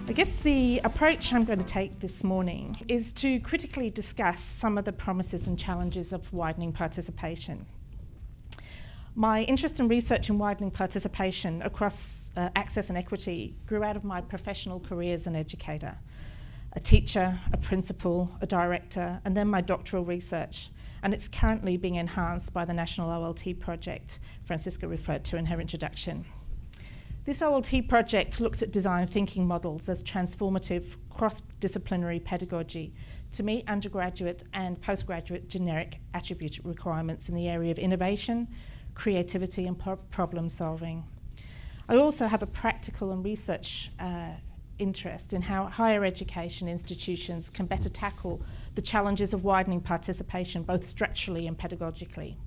I guess the approach I'm going to take this morning is to critically discuss some of the promises and challenges of widening participation. My interest in research in widening participation across access and equity grew out of my professional career as an educator, a teacher, a principal, a director, and then my doctoral research. And it's currently being enhanced by the National OLT project Francisca referred to in her introduction. This OLT project looks at design thinking models as transformative cross-disciplinary pedagogy to meet undergraduate and postgraduate generic attribute requirements in the area of innovation, creativity and problem solving. I also have a practical and research interest in how higher education institutions can better tackle the challenges of widening participation, both structurally and pedagogically.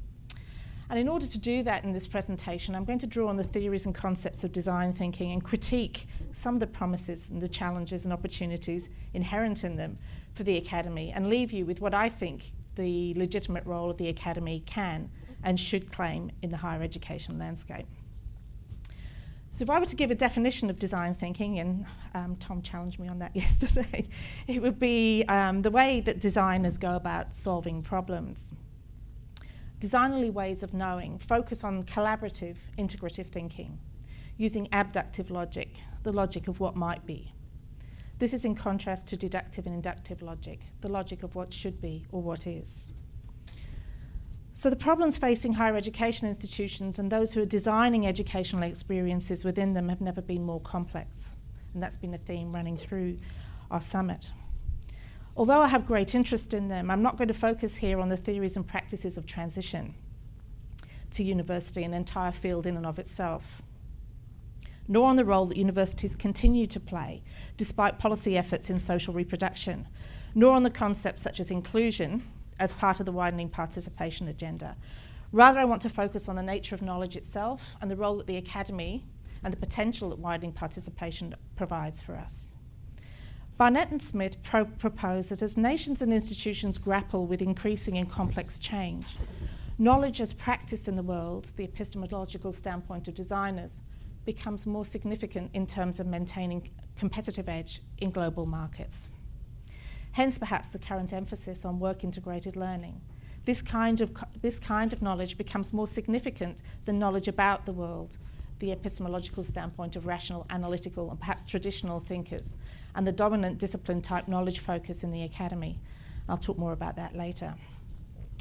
And in order to do that in this presentation, I'm going to draw on the theories and concepts of design thinking and critique some of the promises and the challenges and opportunities inherent in them for the academy, and leave you with what I think the legitimate role of the academy can and should claim in the higher education landscape. So if I were to give a definition of design thinking, and Tom challenged me on that yesterday, it would be the way that designers go about solving problems. Designerly ways of knowing focus on collaborative, integrative thinking, using abductive logic, the logic of what might be. This is in contrast to deductive and inductive logic, the logic of what should be or what is. So the problems facing higher education institutions and those who are designing educational experiences within them have never been more complex, and that's been a theme running through our summit. Although I have great interest in them, I'm not going to focus here on the theories and practices of transition to university, an entire field in and of itself, nor on the role that universities continue to play despite policy efforts in social reproduction, nor on the concepts such as inclusion as part of the widening participation agenda. Rather, I want to focus on the nature of knowledge itself and the role that the academy and the potential that widening participation provides for us. Barnett and Smith propose that as nations and institutions grapple with increasing and complex change, knowledge as practice in the world, the epistemological standpoint of designers, becomes more significant in terms of maintaining competitive edge in global markets. Hence, perhaps the current emphasis on work-integrated learning. This kind of knowledge becomes more significant than knowledge about the world, the epistemological standpoint of rational, analytical, and perhaps traditional thinkers, and the dominant discipline-type knowledge focus in the academy. I'll talk more about that later.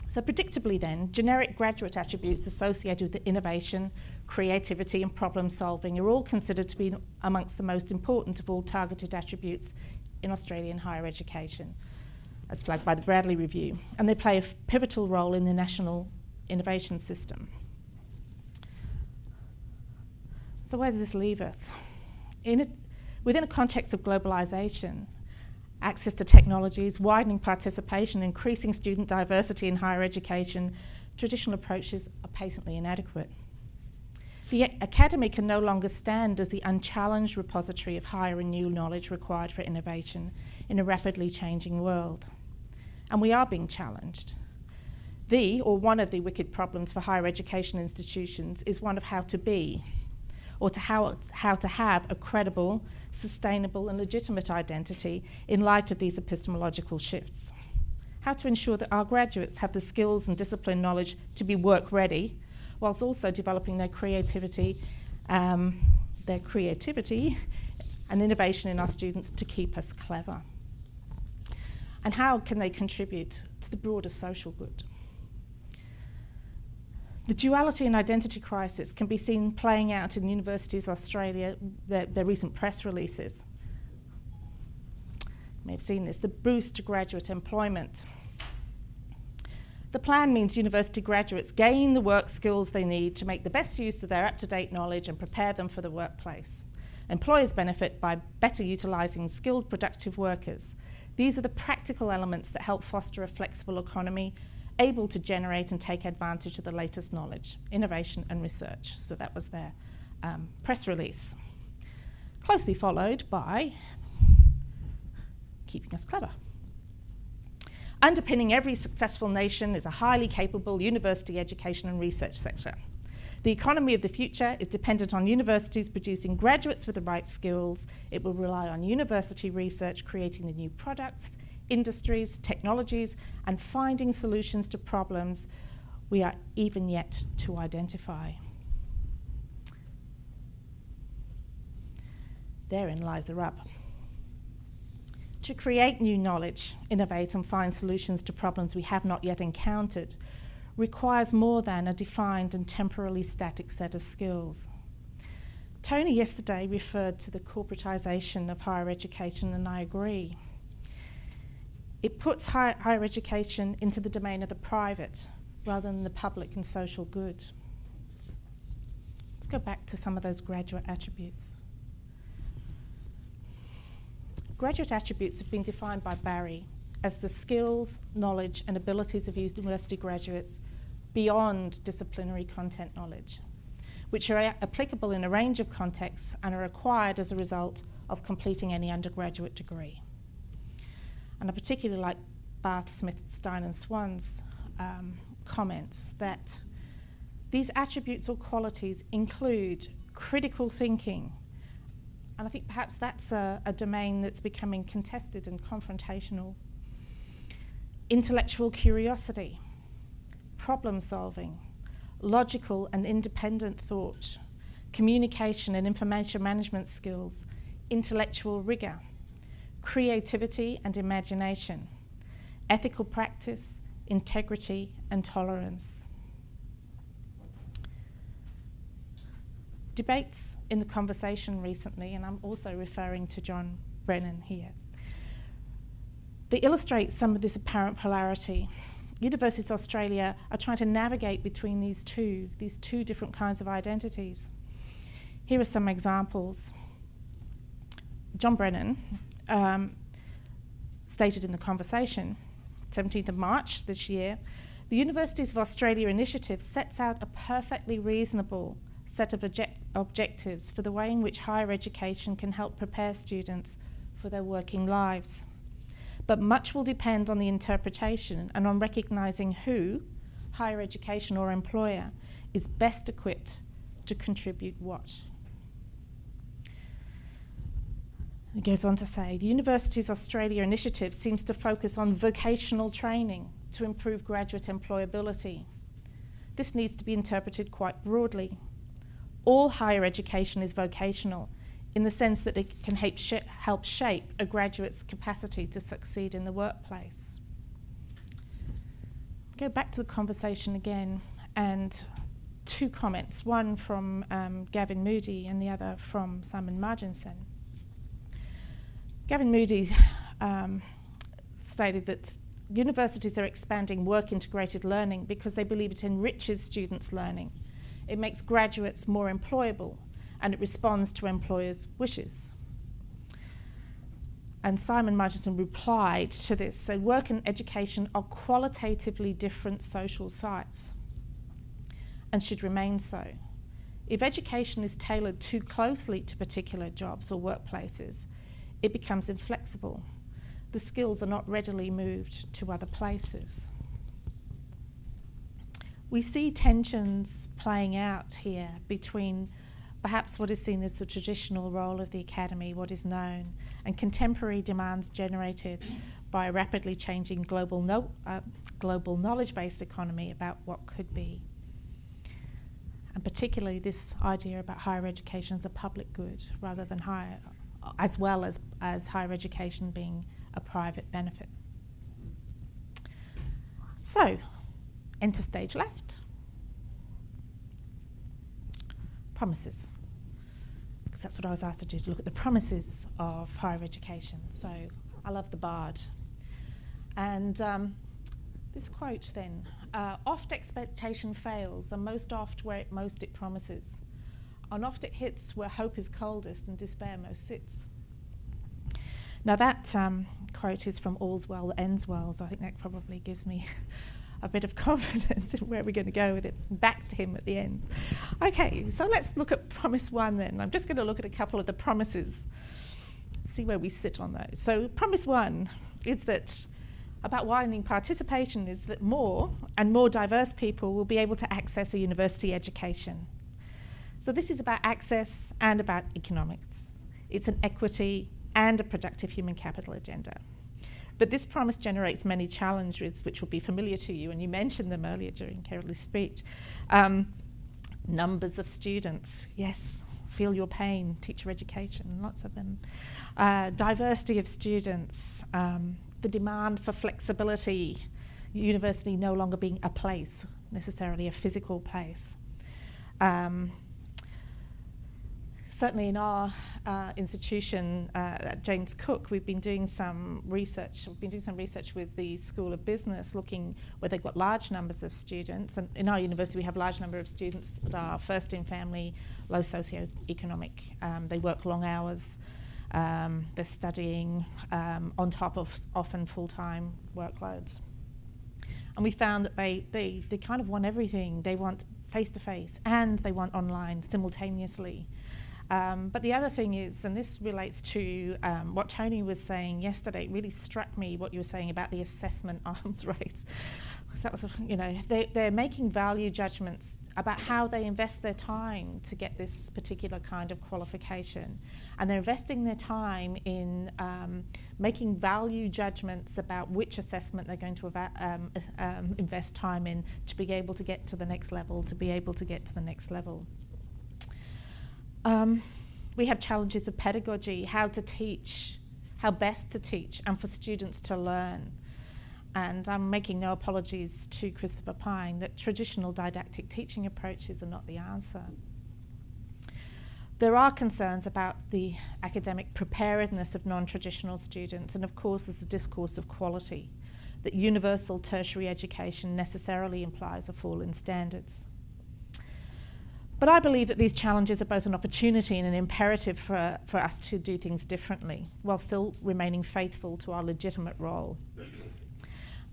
So predictably then, generic graduate attributes associated with innovation, creativity, and problem solving are all considered to be amongst the most important of all targeted attributes in Australian higher education, as flagged by the Bradley Review, and they play a pivotal role in the national innovation system. So where does this leave us? Within a context of globalisation, access to technologies, widening participation, increasing student diversity in higher education, traditional approaches are patently inadequate. The academy can no longer stand as the unchallenged repository of higher and new knowledge required for innovation in a rapidly changing world. And we are being challenged. One of the wicked problems for higher education institutions is one of how to be, or to how to have a credible, sustainable and legitimate identity in light of these epistemological shifts. How to ensure that our graduates have the skills and discipline knowledge to be work ready, whilst also developing their creativity and innovation in our students to keep us clever. And how can they contribute to the broader social good? The duality and identity crisis can be seen playing out in universities of Australia, their recent press releases. You may have seen this, the boost to graduate employment. The plan means university graduates gain the work skills they need to make the best use of their up-to-date knowledge and prepare them for the workplace. Employers benefit by better utilising skilled, productive workers. These are the practical elements that help foster a flexible economy, able to generate and take advantage of the latest knowledge, innovation and research. So that was their press release. Closely followed by keeping us clever. Underpinning every successful nation is a highly capable university education and research sector. The economy of the future is dependent on universities producing graduates with the right skills. It will rely on university research creating the new products, industries, technologies, and finding solutions to problems we are even yet to identify. Therein lies the rub. To create new knowledge, innovate and find solutions to problems we have not yet encountered requires more than a defined and temporally static set of skills. Tony yesterday referred to the corporatization of higher education, and I agree. It puts higher education into the domain of the private rather than the public and social good. Let's go back to some of those graduate attributes. Graduate attributes have been defined by Barry as the skills, knowledge, and abilities of university graduates beyond disciplinary content knowledge, which are applicable in a range of contexts and are acquired as a result of completing any undergraduate degree. And I particularly like Barth, Smith, Stein and Swan's comments that these attributes or qualities include critical thinking, and I think perhaps that's a domain that's becoming contested and confrontational. Intellectual curiosity, problem solving, logical and independent thought, communication and information management skills, intellectual rigor, creativity and imagination, ethical practice, integrity and tolerance. Debates in the conversation recently, and I'm also referring to John Brennan here, they illustrate some of this apparent polarity. Universities of Australia are trying to navigate between these two different kinds of identities. Here are some examples. John Brennan stated in the conversation, 17th of March this year, the Universities of Australia initiative sets out a perfectly reasonable set of objectives for the way in which higher education can help prepare students for their working lives. But much will depend on the interpretation and on recognising who, higher education or employer, is best equipped to contribute what. It goes on to say, the Universities Australia initiative seems to focus on vocational training to improve graduate employability. This needs to be interpreted quite broadly. All higher education is vocational in the sense that it can help shape a graduate's capacity to succeed in the workplace. Go back to the conversation again, and two comments, one from Gavin Moody and the other from Simon Marginson. Gavin Moody stated that universities are expanding work-integrated learning because they believe it enriches students' learning. It makes graduates more employable, and it responds to employers' wishes. And Simon Marginson replied to this, so work and education are qualitatively different social sites and should remain so. If education is tailored too closely to particular jobs or workplaces, it becomes inflexible. The skills are not readily moved to other places. We see tensions playing out here between perhaps what is seen as the traditional role of the academy, what is known, and contemporary demands generated by a rapidly changing global knowledge-based economy about what could be. And particularly this idea about higher education as a public good rather than as well as higher education being a private benefit. So, enter stage left. Promises, because that's what I was asked to do, to look at the promises of higher education. So I love the Bard. And this quote then, oft expectation fails, and most oft where it most it promises. And oft it hits where hope is coldest and despair most sits. Now that quote is from All's Well That Ends Well, so I think that probably gives me a bit of confidence in where we're going to go with it, back to him at the end. Okay, so let's look at promise one then. I'm just going to look at a couple of the promises, see where we sit on those. So promise one is that about widening participation is that more and more diverse people will be able to access a university education. So this is about access and about economics. It's an equity and a productive human capital agenda. But this promise generates many challenges which will be familiar to you, and you mentioned them earlier during Carol's speech. Numbers of students, yes, feel your pain, teacher education, lots of them. Diversity of students, the demand for flexibility, university no longer being a place, necessarily a physical place. Certainly in our institution at James Cook, we've been doing some research. We've been doing some research with the School of Business, looking where they've got large numbers of students. And in our university, we have a large number of students that are first in family, low socioeconomic. They work long hours. They're studying on top of often full-time workloads. And we found that they kind of want everything. They want face-to-face and they want online simultaneously. But the other thing is, and this relates to what Tony was saying yesterday, it really struck me what you were saying about the assessment arms race. That was, they're making value judgments about how they invest their time to get this particular kind of qualification. And they're investing their time in making value judgments about which assessment they're going to invest time in to be able to get to the next level, We have challenges of pedagogy, how to teach, how best to teach, and for students to learn. And I'm making no apologies to Christopher Pine that traditional didactic teaching approaches are not the answer. There are concerns about the academic preparedness of non-traditional students, and of course there's a discourse of quality, that universal tertiary education necessarily implies a fall in standards. But I believe that these challenges are both an opportunity and an imperative for us to do things differently, while still remaining faithful to our legitimate role.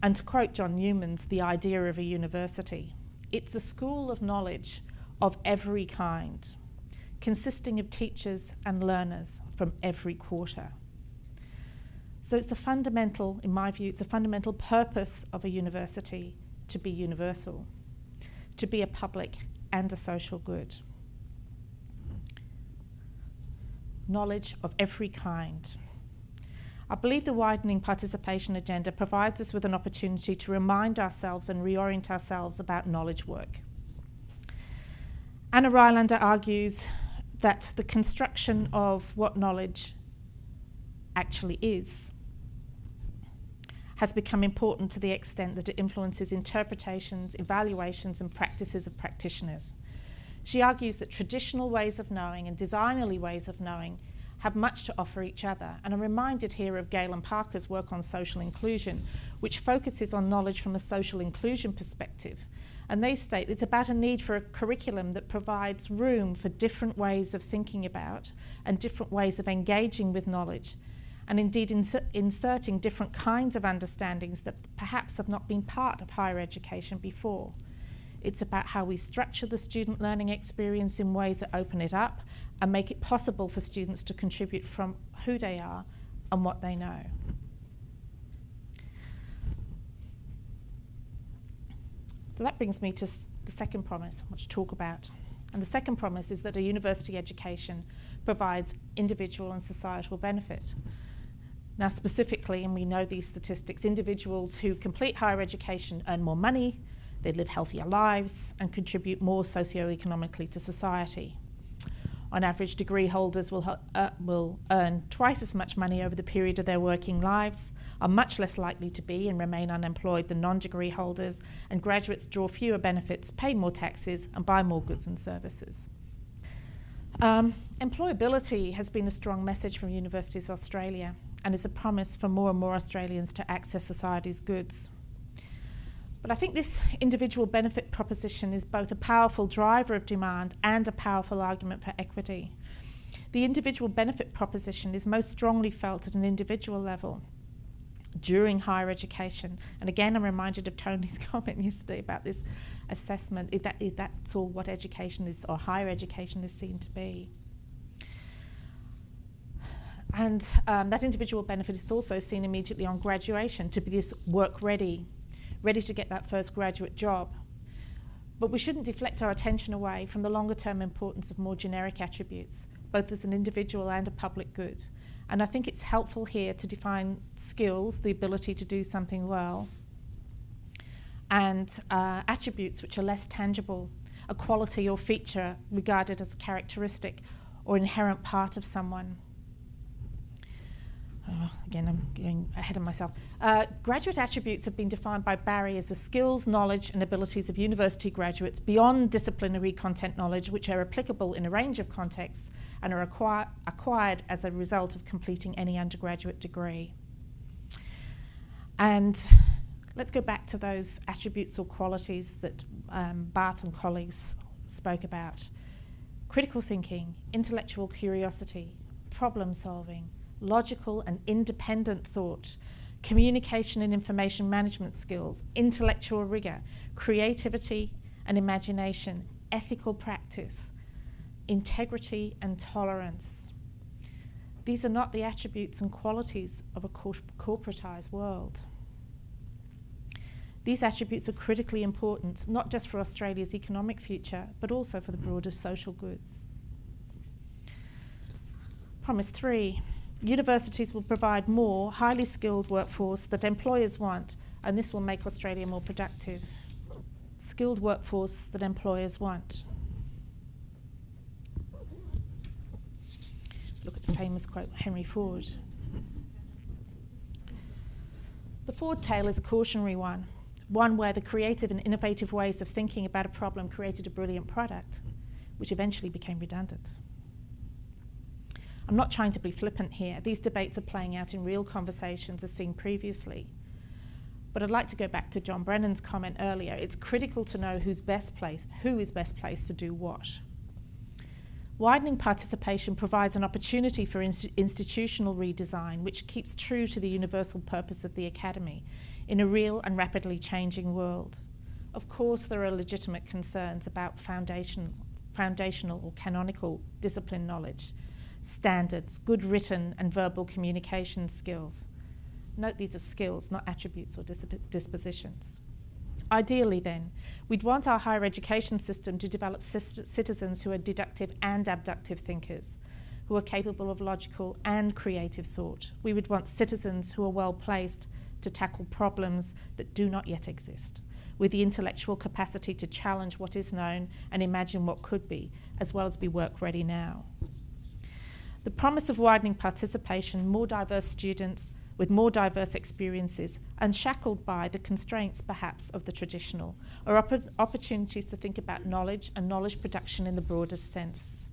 And to quote John Newman's The Idea of a University, it's a school of knowledge of every kind, consisting of teachers and learners from every quarter. So it's the fundamental, in my view, it's a fundamental purpose of a university to be universal, to be a public and a social good. Knowledge of every kind. I believe the widening participation agenda provides us with an opportunity to remind ourselves and reorient ourselves about knowledge work. Anna Rylander argues that the construction of what knowledge actually is has become important to the extent that it influences interpretations, evaluations, and practices of practitioners. She argues that traditional ways of knowing and designerly ways of knowing have much to offer each other. And I'm reminded here of Galen Parker's work on social inclusion, which focuses on knowledge from a social inclusion perspective. And they state it's about a need for a curriculum that provides room for different ways of thinking about and different ways of engaging with knowledge, and indeed inserting different kinds of understandings that perhaps have not been part of higher education before. It's about how we structure the student learning experience in ways that open it up and make it possible for students to contribute from who they are and what they know. So that brings me to the second promise I want to talk about. And the second promise is that a university education provides individual and societal benefit. Now specifically, and we know these statistics, individuals who complete higher education earn more money, they live healthier lives, and contribute more socioeconomically to society. On average, degree holders will earn twice as much money over the period of their working lives, are much less likely to be and remain unemployed than non-degree holders, and graduates draw fewer benefits, pay more taxes, and buy more goods and services. Employability has been a strong message from Universities Australia and is a promise for more and more Australians to access society's goods. But I think this individual benefit proposition is both a powerful driver of demand and a powerful argument for equity. The individual benefit proposition is most strongly felt at an individual level during higher education. And again, I'm reminded of Tony's comment yesterday about this assessment, if that's all what education is, or higher education is seen to be. And that individual benefit is also seen immediately on graduation to be this work ready to get that first graduate job. But we shouldn't deflect our attention away from the longer term importance of more generic attributes, both as an individual and a public good. And I think it's helpful here to define skills, the ability to do something well, and attributes which are less tangible, a quality or feature regarded as a characteristic or inherent part of someone. Again, I'm going ahead of myself. Graduate attributes have been defined by Barry as the skills, knowledge and abilities of university graduates beyond disciplinary content knowledge, which are applicable in a range of contexts and are acquired as a result of completing any undergraduate degree. And let's go back to those attributes or qualities that Barth and colleagues spoke about. Critical thinking, intellectual curiosity, problem solving, logical and independent thought, communication and information management skills, intellectual rigour, creativity and imagination, ethical practice, integrity and tolerance. These are not the attributes and qualities of a corporatised world. These attributes are critically important, not just for Australia's economic future, but also for the broader social good. Promise 3. Universities will provide more highly skilled workforce that employers want, and this will make Australia more productive. Skilled workforce that employers want. Look at the famous quote, Henry Ford. The Ford tale is a cautionary one where the creative and innovative ways of thinking about a problem created a brilliant product, which eventually became redundant. I'm not trying to be flippant here. These debates are playing out in real conversations as seen previously. But I'd like to go back to John Brennan's comment earlier. It's critical to know who is best placed to do what. Widening participation provides an opportunity for institutional redesign, which keeps true to the universal purpose of the academy in a real and rapidly changing world. Of course, there are legitimate concerns about foundational or canonical discipline knowledge, standards, good written and verbal communication skills. Note these are skills, not attributes or dispositions. Ideally then, we'd want our higher education system to develop citizens who are deductive and abductive thinkers, who are capable of logical and creative thought. We would want citizens who are well placed to tackle problems that do not yet exist, with the intellectual capacity to challenge what is known and imagine what could be, as well as be work ready now. The promise of widening participation, more diverse students with more diverse experiences, unshackled by the constraints perhaps of the traditional, are opportunities to think about knowledge and knowledge production in the broadest sense.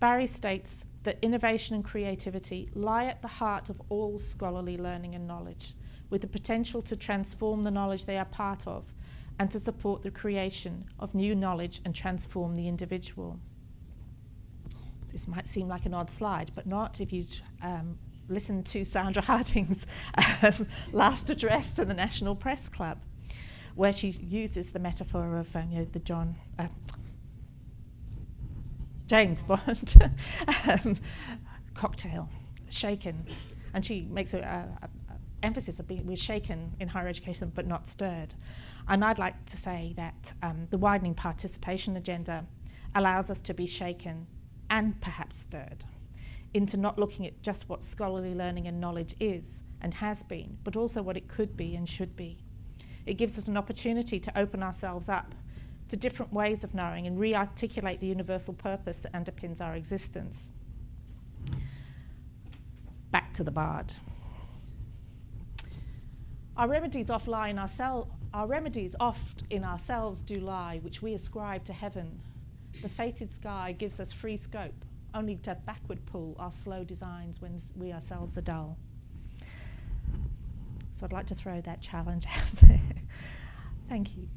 Barry states that innovation and creativity lie at the heart of all scholarly learning and knowledge, with the potential to transform the knowledge they are part of and to support the creation of new knowledge and transform the individual. This might seem like an odd slide, but not if you'd listen to Sandra Harding's last address to the National Press Club, where she uses the metaphor of the James Bond cocktail, shaken, and she makes an emphasis of we're shaken in higher education but not stirred. And I'd like to say that the widening participation agenda allows us to be shaken and perhaps stirred into not looking at just what scholarly learning and knowledge is and has been, but also what it could be and should be. It gives us an opportunity to open ourselves up to different ways of knowing and re-articulate the universal purpose that underpins our existence. Back to the bard. Our remedies oft in ourselves do lie, which we ascribe to heaven. The fated sky gives us free scope, only to backward pull our slow designs when we ourselves are dull. So I'd like to throw that challenge out there. Thank you.